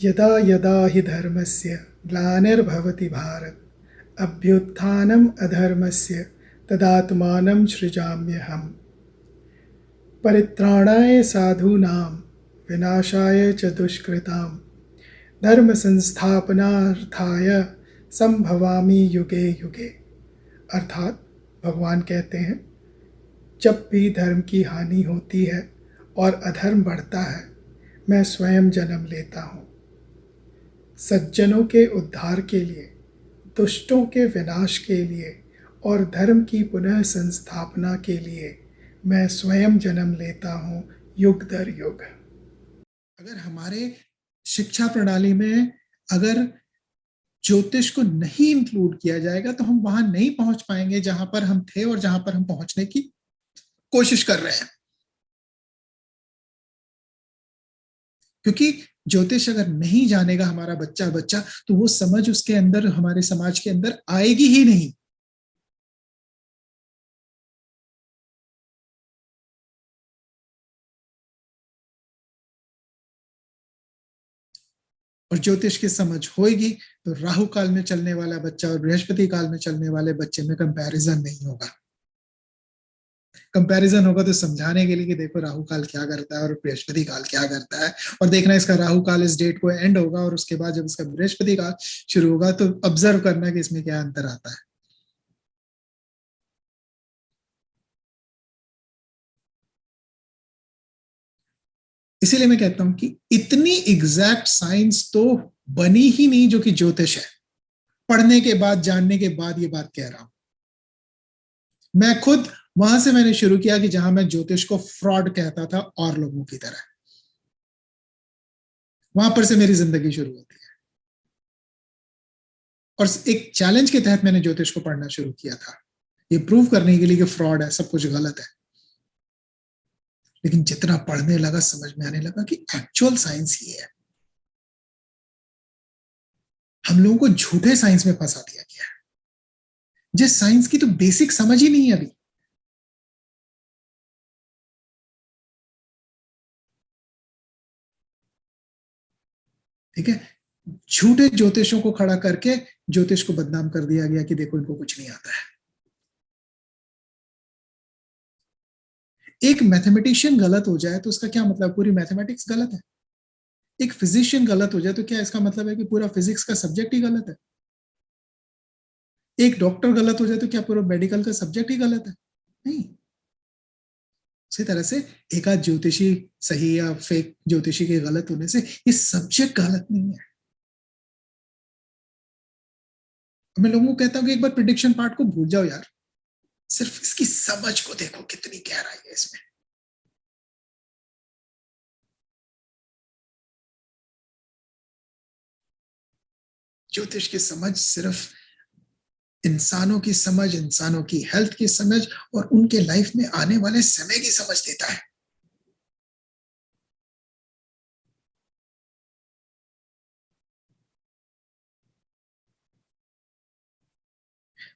यदा यदा हि धर्मस्य ग्लानिर्भवति भारत अभ्युत्थानम् अधर्मस्य तदात्मानं सृजाम्यहम्। परित्राणाय साधूनां विनाशाय च दुष्कृतां धर्म संस्थापनार्थाय संभवामि युगे युगे। अर्थात भगवान कहते हैं, जब भी धर्म की हानि होती है और अधर्म बढ़ता है, मैं स्वयं जन्म लेता हूँ। सज्जनों के उद्धार के लिए, दुष्टों के विनाश के लिए और धर्म की पुनः संस्थापना के लिए मैं स्वयं जन्म लेता हूँ, युग दर युग। अगर हमारे शिक्षा प्रणाली में अगर ज्योतिष को नहीं इंक्लूड किया जाएगा तो हम वहां नहीं पहुंच पाएंगे जहां पर हम थे और जहां पर हम पहुंचने की कोशिश कर रहे हैं। क्योंकि ज्योतिष अगर नहीं जानेगा हमारा बच्चा तो वो समझ उसके अंदर, हमारे समाज के अंदर आएगी ही नहीं। और ज्योतिष की समझ होगी तो राहु काल में चलने वाला बच्चा और बृहस्पति काल में चलने वाले बच्चे में कंपैरिजन नहीं होगा। कंपैरिजन होगा तो समझाने के लिए कि देखो राहु काल क्या करता है और बृहस्पति काल क्या करता है, और देखना इसका राहु काल इस डेट को एंड होगा और उसके बाद जब इसका बृहस्पति काल शुरू होगा तो ऑब्जर्व करना कि इसमें क्या अंतर आता है। इसीलिए मैं कहता हूं कि इतनी एग्जैक्ट साइंस तो बनी ही नहीं जो कि ज्योतिष है। पढ़ने के बाद, जानने के बाद ये बात कह रहा हूं। मैं खुद वहां से मैंने शुरू किया कि जहां मैं ज्योतिष को फ्रॉड कहता था और लोगों की तरह, वहां पर से मेरी जिंदगी शुरू होती है। और एक चैलेंज के तहत मैंने ज्योतिष को पढ़ना शुरू किया था, ये प्रूव करने के लिए कि फ्रॉड है, सब कुछ गलत है। लेकिन जितना पढ़ने लगा समझ में आने लगा कि एक्चुअल साइंस ये है। हम लोगों को झूठे साइंस में फंसा दिया गया है, जिस साइंस की तो बेसिक समझ ही नहीं है अभी। ठीक है, झूठे ज्योतिषों को खड़ा करके ज्योतिष को बदनाम कर दिया गया कि देखो इनको कुछ नहीं आता है। एक मैथमेटिशियन गलत हो जाए तो उसका क्या मतलब पूरी मैथमेटिक्स गलत है? एक फिजिशियन गलत हो जाए तो क्या इसका मतलब है कि पूरा फिजिक्स का सब्जेक्ट ही गलत है? एक डॉक्टर गलत हो जाए तो क्या पूरा मेडिकल का सब्जेक्ट ही गलत है? नहीं। इसी तरह से एक आध ज्योतिषी सही या फेक ज्योतिषी के गलत होने से ये सब्जेक्ट गलत नहीं है। मैं लोगों को कहता हूँ कि एक बार प्रिडिक्शन पार्ट को भूल जाओ यार, सिर्फ इसकी समझ को देखो कितनी गहराई है इसमें। ज्योतिष की समझ सिर्फ इंसानों की समझ, इंसानों की हेल्थ की समझ और उनके लाइफ में आने वाले समय की समझ देता है।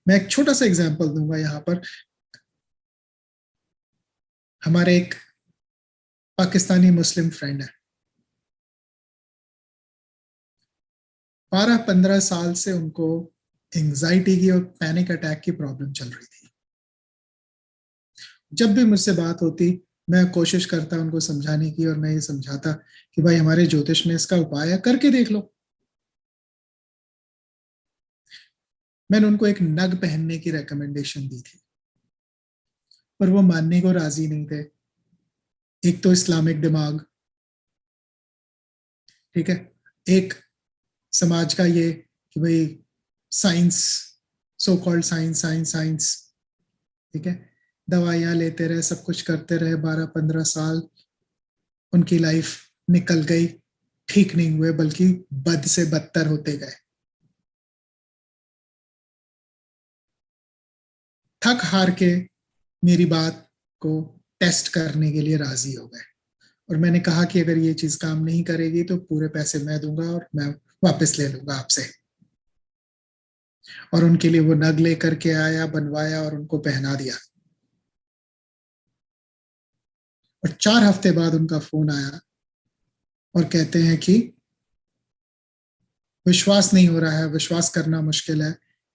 मैं एक छोटा सा एग्जांपल दूंगा यहाँ पर। हमारे एक पाकिस्तानी मुस्लिम फ्रेंड है, 12-15 साल से उनको एंजाइटी की और पैनिक अटैक की प्रॉब्लम चल रही थी। जब भी मुझसे बात होती मैं कोशिश करता उनको समझाने की, और मैं ये समझाता कि भाई हमारे ज्योतिष में इसका उपाय है, करके देख लो। मैंने उनको एक नग पहनने की रेकमेंडेशन दी थी, पर वो मानने को राजी नहीं थे। एक तो इस्लामिक दिमाग, ठीक है, एक समाज का ये कि भाई science, so called science, science science, ठीक है, दवाइयां लेते रहे, सब कुछ करते रहे, 12-15 साल उनकी लाइफ निकल गई, ठीक नहीं हुए बल्कि बद से बदतर होते गए। थक हार के मेरी बात को टेस्ट करने के लिए राजी हो गए, और मैंने कहा कि अगर ये चीज काम नहीं करेगी तो पूरे पैसे मैं दूंगा और मैं वापस ले लूंगा आपसे। और उनके लिए वो नग लेकर के आया, बनवाया और उनको पहना दिया। और 4 हफ्ते बाद उनका फोन आया और कहते हैं कि विश्वास नहीं हो रहा है, विश्वास करना मुश्किल है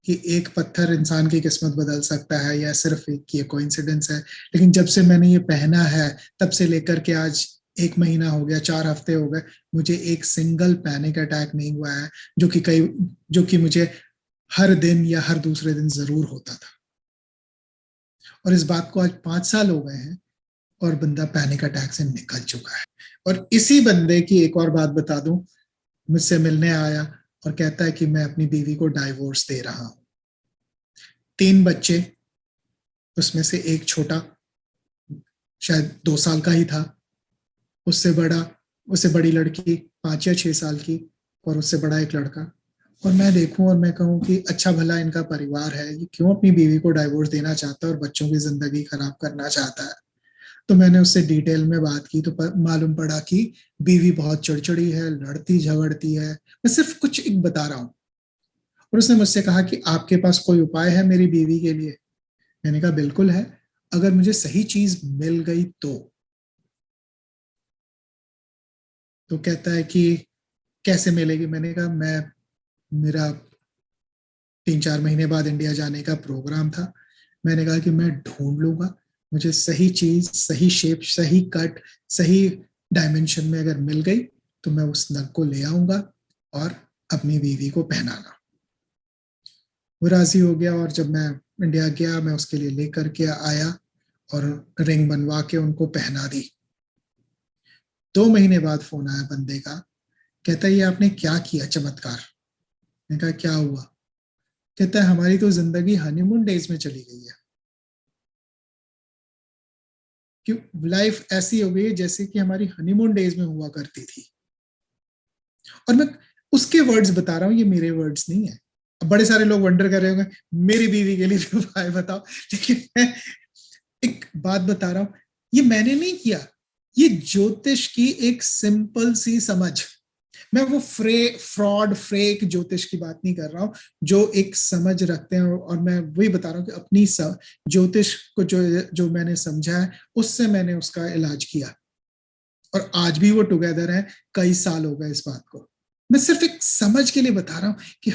कि एक पत्थर इंसान की किस्मत बदल सकता है या सिर्फ एक ये कोइंसिडेंस है। लेकिन जब से मैंने ये पहना है तब से लेकर के आज 1 महीना हो गया, 4 हफ्ते हो गए, मुझे एक सिंगल पैनिक अटैक नहीं हुआ है, जो कि मुझे हर दिन या हर दूसरे दिन जरूर होता था। और इस बात को आज 5 साल हो गए हैं और बंदा पैनिक अटैक से निकल चुका है। और इसी बंदे की एक और बात बता दूं, मुझसे मिलने आया और कहता है कि मैं अपनी बीवी को डाइवोर्स दे रहा हूं। 3 बच्चे, उसमें से एक छोटा शायद 2 साल का ही था, उससे बड़ा उससे बड़ी लड़की 5 या 6 साल की, और उससे बड़ा एक लड़का। और मैं देखूं और मैं कहूं कि अच्छा भला इनका परिवार है, ये क्यों अपनी बीवी को डाइवोर्स देना चाहता है और बच्चों की जिंदगी खराब करना चाहता है। तो मैंने उससे डिटेल में बात की तो मालूम पड़ा कि बीवी बहुत चिड़चिड़ी है, लड़ती झगड़ती है। मैं सिर्फ कुछ एक बता रहा हूँ। और उसने मुझसे कहा कि आपके पास कोई उपाय है मेरी बीवी के लिए। मैंने कहा बिल्कुल है, अगर मुझे सही चीज मिल गई तो कहता है कि कैसे मिलेगी। मैंने कहा मैं मेरा 3-4 महीने बाद इंडिया जाने का प्रोग्राम था। मैंने कहा कि मैं ढूंढ लूंगा, मुझे सही चीज, सही शेप, सही कट, सही डायमेंशन में अगर मिल गई तो मैं उस नग को ले आऊंगा और अपनी बीवी को पहनाना। वो राजी हो गया और जब मैं इंडिया गया मैं उसके लिए लेकर के आया और रिंग बनवा के उनको पहना दी। 2 महीने बाद फोन आया बंदे का, कहता है ये आपने क्या किया चमत्कार। मैंने कहा क्या हुआ। कहता है हमारी तो जिंदगी हनीमून डेज में चली गई है, कि लाइफ ऐसी हो गई जैसे कि हमारी हनीमून डेज में हुआ करती थी। और मैं उसके वर्ड्स बता रहा हूँ, ये मेरे वर्ड्स नहीं है। अब बड़े सारे लोग वंडर कर रहे होंगे मेरी बीवी के लिए भी उपाय बताओ, लेकिन मैं एक बात बता रहा हूं, ये मैंने नहीं किया, ये ज्योतिष की एक सिंपल सी समझ। मैं वो फ्रॉड फेक ज्योतिष की बात नहीं कर रहा हूं, जो एक समझ रखते हैं। और मैं वही बता रहा हूं कि अपनी ज्योतिष को जो मैंने समझा है उससे मैंने उसका इलाज किया, और आज भी वो टुगेदर है। कई साल हो गए इस बात को। मैं सिर्फ एक समझ के लिए बता रहा हूं कि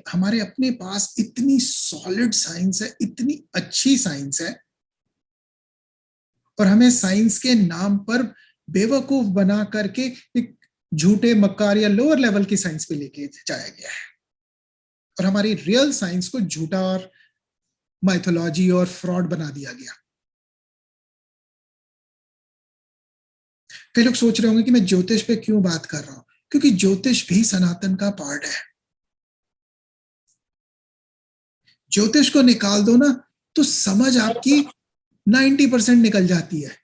हमारे अपने पास इतनी सॉलिड साइंस है, इतनी अच्छी साइंस है, और हमें साइंस के नाम पर बेवकूफ बना करके एक झूठे मक्कार या लोअर लेवल की साइंस पे लेके जाया गया है, और हमारी रियल साइंस को झूठा और माइथोलॉजी और फ्रॉड बना दिया गया। कई लोग सोच रहे होंगे कि मैं ज्योतिष पे क्यों बात कर रहा हूं, क्योंकि ज्योतिष भी सनातन का पार्ट है। ज्योतिष को निकाल दो ना तो समझ आपकी 90% निकल जाती है।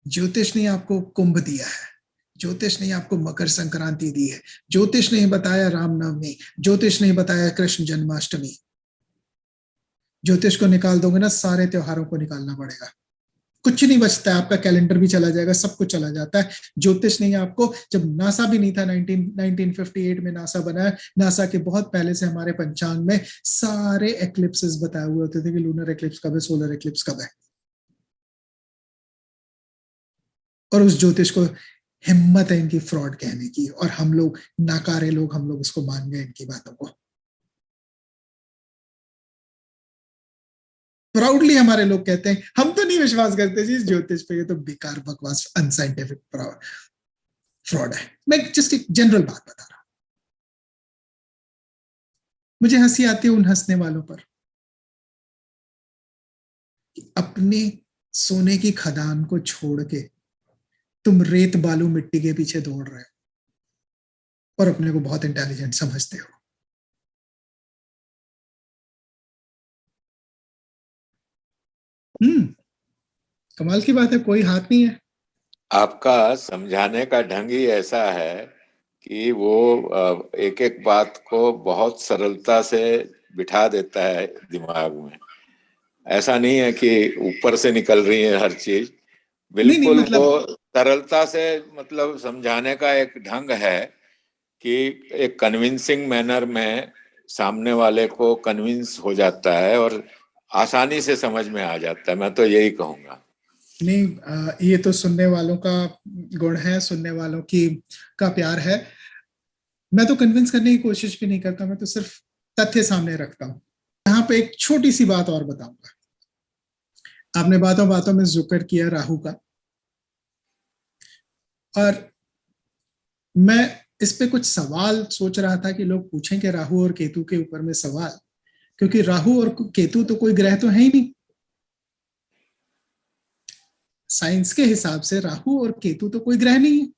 ज्योतिष ने आपको कुंभ दिया है, ज्योतिष ने आपको मकर संक्रांति दी है, ज्योतिष ने बताया रामनवमी, ज्योतिष ने बताया कृष्ण जन्माष्टमी। ज्योतिष को निकाल दोगे ना सारे त्योहारों को निकालना पड़ेगा, कुछ नहीं बचता है, आपका कैलेंडर भी चला जाएगा, सब कुछ चला जाता है। ज्योतिष ने आपको, जब नासा भी नहीं था, 1958 में नासा बना है, नासा के बहुत पहले से हमारे पंचांग में सारे एक्लिप्सेस बताए हुए होते थे कि लूनर एक्लिप्स कब है, सोलर एक्लिप्स कब है। और उस ज्योतिष को हिम्मत है इनकी फ्रॉड कहने की, और हम लोग नाकारे लोग, हम लोग उसको मान गए इनकी बातों को। प्राउडली हमारे लोग कहते हैं हम तो नहीं विश्वास करते जी इस ज्योतिष पे, ये तो बेकार बकवास अनसाइंटिफिक फ्रॉड है। मैं जस्ट एक जनरल बात बता रहा हूं। मुझे हंसी आती है उन हंसने वालों पर कि अपने सोने की खदान को छोड़ के तुम रेत बालू मिट्टी के पीछे दौड़ रहे हो और अपने को बहुत इंटेलिजेंट समझते हो। हम्म, कमाल की बात है, कोई हाथ नहीं है। आपका समझाने का ढंग ही ऐसा है कि वो एक एक बात को बहुत सरलता से बिठा देता है दिमाग में। ऐसा नहीं है कि ऊपर से निकल रही है हर चीज, नहीं नहीं, बिल्कुल वो मतलब सरलता से, मतलब समझाने का एक ढंग है कि एक कन्विंसिंग मैनर में सामने वाले को कन्विंस हो जाता है और आसानी से समझ में आ जाता है। मैं तो यही कहूंगा। नहीं, ये तो सुनने वालों का गुण है, सुनने वालों की का प्यार है। मैं तो कन्विंस करने की कोशिश भी नहीं करता, मैं तो सिर्फ तथ्य सामने रखता हूँ। यहाँ पे एक छोटी सी बात और बताऊंगा। आपने बातों बातों में जिक्र किया राहु का, और मैं इस पे कुछ सवाल सोच रहा था कि लोग पूछेंगे राहु और केतु के ऊपर में सवाल, क्योंकि राहु और केतु तो कोई ग्रह तो है ही नहीं। साइंस के हिसाब से राहु और केतु तो कोई ग्रह नहीं है।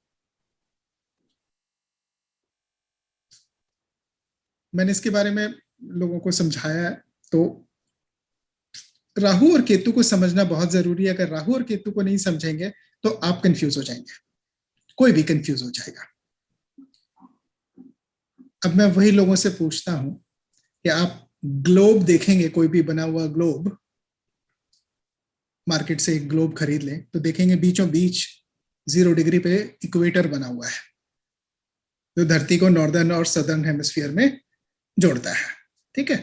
मैंने इसके बारे में लोगों को समझाया है। तो राहु और केतु को समझना बहुत जरूरी है। अगर राहु और केतु को नहीं समझेंगे तो आप कंफ्यूज हो जाएंगे, कोई भी कंफ्यूज हो जाएगा। अब मैं वही लोगों से पूछता हूं कि आप ग्लोब देखेंगे, कोई भी बना हुआ ग्लोब, मार्केट से एक ग्लोब खरीद लें तो देखेंगे बीचों बीच 0 डिग्री पे इक्वेटर बना हुआ है, जो धरती को नॉर्दर्न और सदर्न हेमिस्फीयर में जोड़ता है। ठीक है,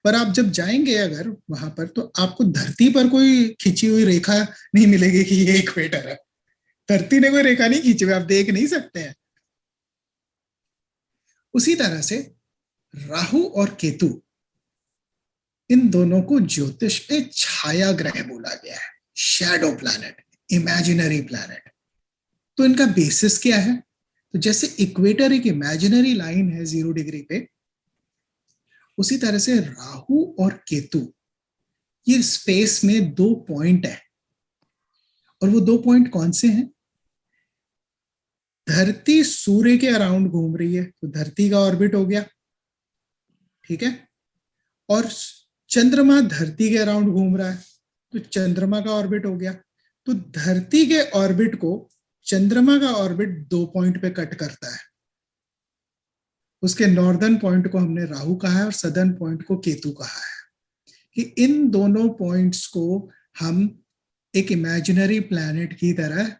पर आप जब जाएंगे अगर वहां पर, तो आपको धरती पर कोई खिंची हुई रेखा नहीं मिलेगी कि ये इक्वेटर है। धरती ने कोई रेखा नहीं खींची हुई, आप देख नहीं सकते हैं। उसी तरह से राहु और केतु, इन दोनों को ज्योतिष पे छाया ग्रह बोला गया है, शैडो प्लैनेट, इमेजिनरी प्लैनेट। तो इनका बेसिस क्या है? तो जैसे इक्वेटर एक इमेजिनरी लाइन है 0 डिग्री पे, उसी तरह से राहु और केतु ये स्पेस में 2 पॉइंट है। और वो 2 पॉइंट कौन से हैं? धरती सूर्य के अराउंड घूम रही है तो धरती का ऑर्बिट हो गया, ठीक है। और चंद्रमा धरती के अराउंड घूम रहा है तो चंद्रमा का ऑर्बिट हो गया। तो धरती के ऑर्बिट को चंद्रमा का ऑर्बिट 2 पॉइंट पे कट करता है। उसके नॉर्दर्न पॉइंट को हमने राहु कहा है और सदर्न पॉइंट को केतु कहा है। कि इन दोनों पॉइंट्स को हम एक इमेजिनरी प्लैनेट की तरह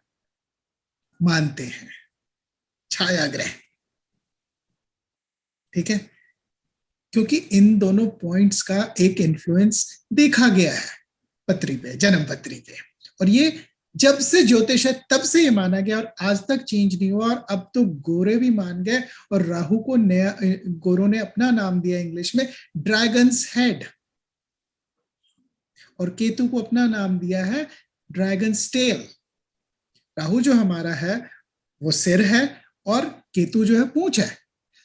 मानते हैं, छाया ग्रह। ठीक है, क्योंकि इन दोनों पॉइंट्स का एक इन्फ्लुएंस देखा गया है पत्री पे, जन्म पत्री पे। और ये जब से ज्योतिष है तब से ये माना गया और आज तक चेंज नहीं हुआ। और अब तो गोरे भी मान गए, और राहु को नया, गोरों ने अपना नाम दिया इंग्लिश में ड्रैगन्स हेड, और केतु को अपना नाम दिया है ड्रैगन्स टेल। राहु जो हमारा है वो सिर है और केतु जो है पूंछ है।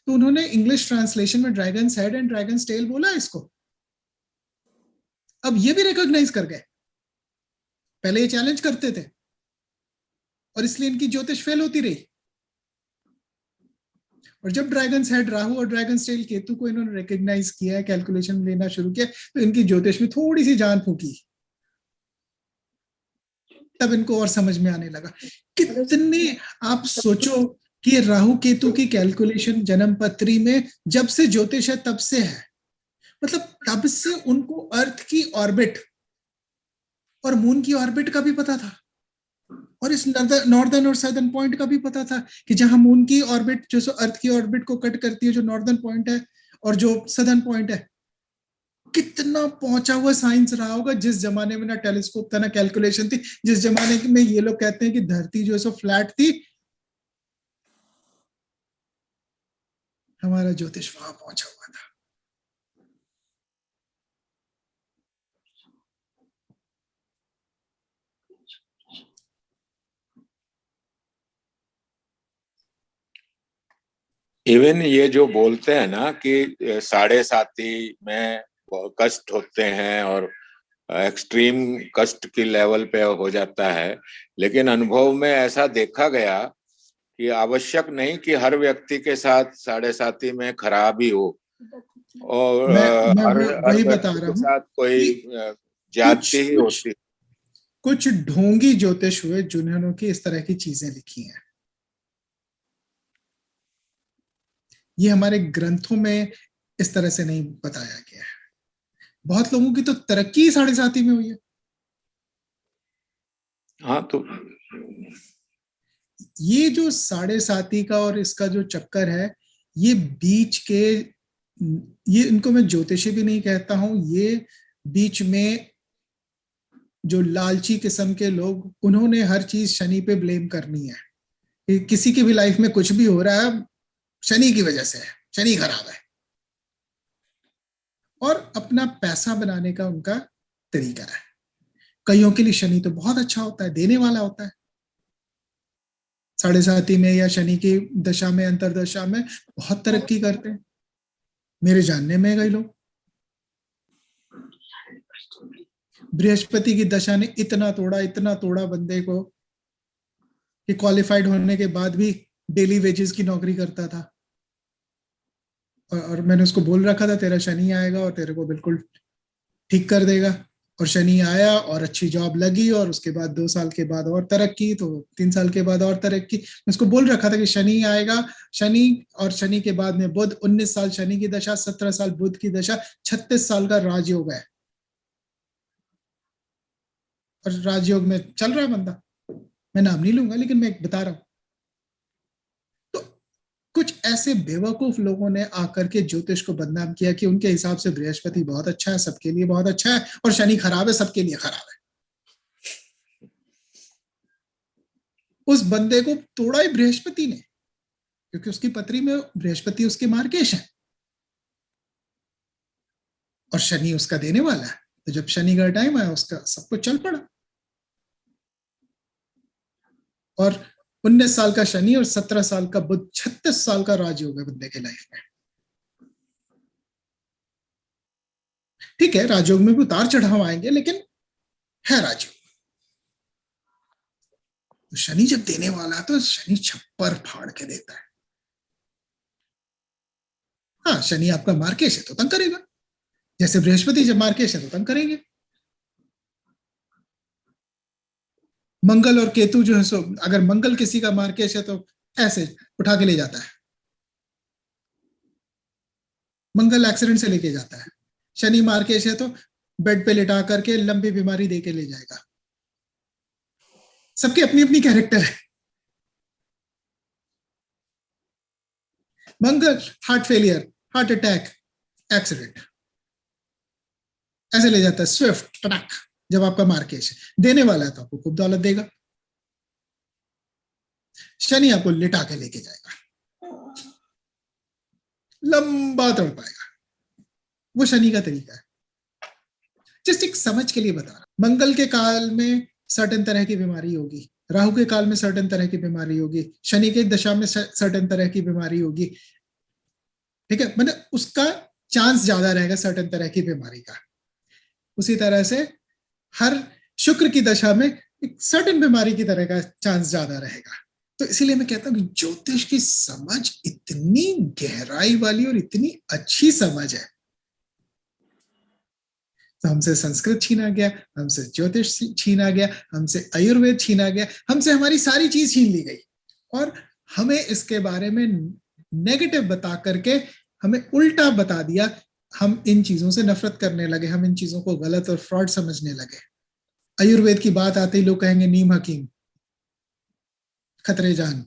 तो उन्होंने इंग्लिश ट्रांसलेशन में dragon's head and dragon's tail बोला इसको। अब ये भी रिकॉग्नाइज कर गए, पहले ये चैलेंज करते थे और इसलिए इनकी ज्योतिष फेल होती रही। और जब ड्रैगन्स हेड राहु और ड्रैगन्स टेल केतु को इन्होंने रिकॉग्नाइज किया, कैलकुलेशन लेना शुरू किया, तो इनकी ज्योतिष में थोड़ी सी जान फूकी। तब इनको और समझ में आने लगा। कितने आप सोचो कि राहु केतु की कैलकुलेशन जन्म पत्री में जब से ज्योतिष है तब से है। मतलब तब से उनको अर्थ की ऑर्बिट और मून की ऑर्बिट का भी पता था, और इस नॉर्दर्न और सदर्न पॉइंट का भी पता था कि जहां मून की ऑर्बिट जो सो अर्थ की ऑर्बिट को कट करती है, जो नॉर्दर्न पॉइंट है और जो सदर्न पॉइंट है। कितना पहुंचा हुआ साइंस रहा होगा। जिस जमाने में ना टेलीस्कोप था ना कैलकुलेशन थी, जिस जमाने में ये लोग कहते हैं कि धरती जो है सो फ्लैट थी, हमारा ज्योतिष वहां पहुंचा हुआ था। इवन ये जो बोलते हैं ना कि साढ़े साती में कष्ट होते हैं और एक्सट्रीम कष्ट की लेवल पे हो जाता है, लेकिन अनुभव में ऐसा देखा गया कि आवश्यक नहीं कि हर व्यक्ति के साथ साढ़े साती में खराबी हो, और मैं हर हर वही बता व्यक्ति रहा के हूं साथ कोई कि ज्यादती कुछ ही कुछ होती। कुछ ढोंगी ज्योतिष हुए जिन्होंने की इस तरह की चीजें लिखी हैं। ये हमारे ग्रंथों में इस तरह से नहीं बताया गया है। बहुत लोगों की तो तरक्की साढ़े साती में हुई है। हाँ, तो ये जो साढ़े साती का और इसका जो चक्कर है, ये बीच के, ये इनको मैं ज्योतिषी भी नहीं कहता हूं, ये बीच में जो लालची किस्म के लोग, उन्होंने हर चीज शनि पे ब्लेम करनी है कि किसी की भी लाइफ में कुछ भी हो रहा है शनि की वजह से है, शनि खराब है। और अपना पैसा बनाने का उनका तरीका है। कईयों के लिए शनि तो बहुत अच्छा होता है, देने वाला होता है। साढ़े साथी में या शनि की दशा में, अंतरदशा में बहुत तरक्की करते हैं। मेरे जानने में कई लोग, बृहस्पति की दशा ने इतना तोड़ा बंदे को कि क्वालिफाइड होने के बाद भी डेली वेजेस की नौकरी करता था। और मैंने उसको बोल रखा था तेरा शनि आएगा और तेरे को बिल्कुल ठीक कर देगा। और शनि आया और अच्छी जॉब लगी, और उसके बाद 2 साल के बाद और तरक्की, तो 3 साल के बाद और तरक्की। मैं उसको बोल रखा था कि शनि आएगा, शनि, और शनि के बाद में बुध, 19 साल शनि की दशा, 17 साल बुध की दशा, 36 साल का राजयोग है। और राजयोग में चल रहा है बंदा, मैं नाम नहीं लूंगा लेकिन मैं बता रहा हूं। तो कुछ ऐसे बेवकूफ लोगों ने आकर के ज्योतिष को बदनाम किया कि उनके हिसाब से बृहस्पति बहुत अच्छा है, सबके लिए बहुत अच्छा है, और शनि खराब है, सबके लिए खराब है। उस बंदे को तोड़ा ही बृहस्पति ने, क्योंकि उसकी पत्री में बृहस्पति उसके मार्केश है और शनि उसका देने वाला है। तो जब शनि का टाइम आया, उसका सब कुछ चल पड़ा। और 19 साल का शनि और 17 साल का बुध, 36 साल का राजयोग है बंदे के लाइफ में। ठीक है, राजयोग में भी उतार चढ़ाव आएंगे, लेकिन है राजयोग। तो शनि जब देने वाला है तो शनि छप्पर फाड़ के देता है। हाँ, शनि आपका मार्केश है तो तंग करेगा, जैसे बृहस्पति जब मार्केश है तो तंग करेंगे। मंगल और केतु जो है सो, अगर मंगल किसी का मार्केश है तो ऐसे उठा के ले जाता है, मंगल एक्सीडेंट से लेके जाता है। शनि मार्केश है तो बेड पे लिटा करके लंबी बीमारी दे के ले जाएगा। सबकी अपनी अपनी कैरेक्टर है। Mangal heart failure, heart attack, accident, ऐसे ले जाता है स्विफ्ट टनक। जब आपका मार्केश है, देने वाला है तो आपको खूब दौलत देगा। शनि आपको लिटा के लेके जाएगा, लंबा तड़ पाएगा। वो शनि का तरीका है। जस्ट एक समझ के लिए बता रहा। मंगल के काल में सर्टेन तरह की बीमारी होगी, राहु के काल में सर्टेन तरह की बीमारी होगी, शनि के दशा में सर्टेन तरह की बीमारी होगी। ठीक है, मतलब उसका चांस ज्यादा रहेगा सर्टेन तरह की बीमारी का। उसी तरह से हर शुक्र की दशा में एक सर्टेन बीमारी की तरह का चांस ज्यादा रहेगा। तो इसीलिए मैं कहता हूं कि ज्योतिष की समझ इतनी गहराई वाली और इतनी अच्छी समझ है। तो हमसे संस्कृत छीना गया, हमसे ज्योतिष छीना गया, हमसे आयुर्वेद छीना गया, हमसे हमारी सारी चीज छीन ली गई, और हमें इसके बारे में नेगेटिव बता करके हमें उल्टा बता दिया। हम इन चीजों से नफरत करने लगे, हम इन चीजों को गलत और फ्रॉड समझने लगे। आयुर्वेद की बात आते ही लोग कहेंगे नीम हकीम, खतरे जान,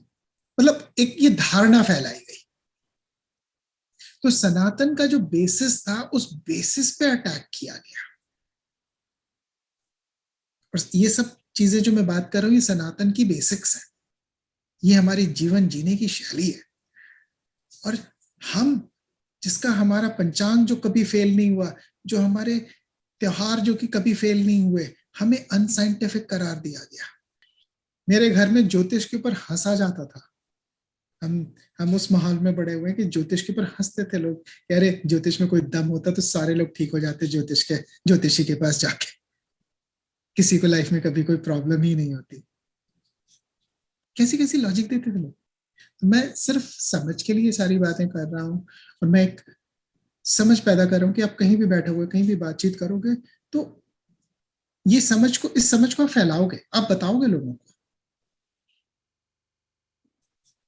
मतलब एक ये धारणा फैलाई गई। तो सनातन का जो बेसिस था, उस बेसिस पे अटैक किया गया। और ये सब चीजें जो मैं बात कर रहा हूं, ये सनातन की बेसिक्स है, ये हमारी जीवन जीने की शैली है। और हम, जिसका हमारा पंचांग जो कभी फेल नहीं हुआ, जो हमारे त्योहार जो कि कभी फेल नहीं हुए, हमें अनसाइंटिफिक करार दिया गया। मेरे घर में ज्योतिष के ऊपर हंसा जाता था। हम उस माहौल में बड़े हुए कि ज्योतिष के ऊपर हंसते थे लोग, अरे ज्योतिष में कोई दम होता तो सारे लोग ठीक हो जाते ज्योतिषी के पास जाके, किसी को लाइफ में कभी कोई प्रॉब्लम ही नहीं होती। कैसी कैसी लॉजिक देते थे लोग। मैं सिर्फ समझ के लिए सारी बातें कर रहा हूँ, और मैं एक समझ पैदा कर रहा हूँ कि आप कहीं भी बैठे हुए, कहीं भी बातचीत करोगे तो ये समझ को, इस समझ को फैलाओगे, आप बताओगे लोगों को।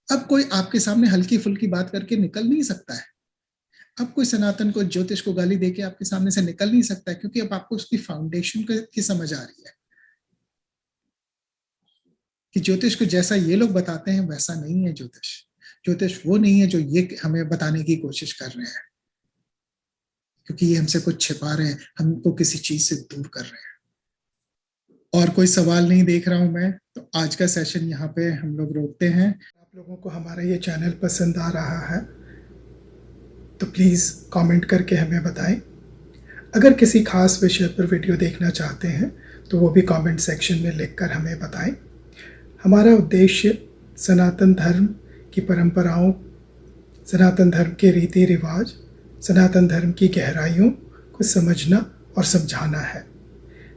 अब कोई आपके सामने हल्की फुल्की बात करके निकल नहीं सकता है। अब कोई सनातन को, ज्योतिष को गाली देके आपके सामने से निकल नहीं सकता है, क्योंकि अब आपको उसकी फाउंडेशन की समझ आ रही है कि ज्योतिष को जैसा ये लोग बताते हैं वैसा नहीं है ज्योतिष। ज्योतिष वो नहीं है जो ये हमें बताने की कोशिश कर रहे हैं, क्योंकि ये हमसे कुछ छिपा रहे हैं, हमको किसी चीज से दूर कर रहे हैं। और कोई सवाल नहीं देख रहा हूं मैं, तो आज का सेशन यहाँ पे हम लोग रोकते हैं। आप लोगों को हमारा ये चैनल पसंद आ रहा है तो प्लीज़ कमेंट करके हमें बताएं। अगर किसी खास विषय पर वीडियो देखना चाहते हैं तो वो भी कमेंट सेक्शन में लिखकर हमें बताएं। हमारा उद्देश्य सनातन धर्म की परंपराओं, सनातन धर्म के रीति रिवाज, सनातन धर्म की गहराइयों को समझना और समझाना है।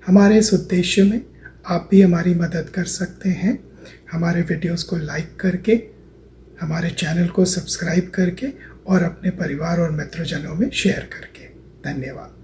हमारे इस उद्देश्य में आप भी हमारी मदद कर सकते हैं, हमारे वीडियोस को लाइक करके, हमारे चैनल को सब्सक्राइब करके और अपने परिवार और मित्रजनों में शेयर करके। धन्यवाद।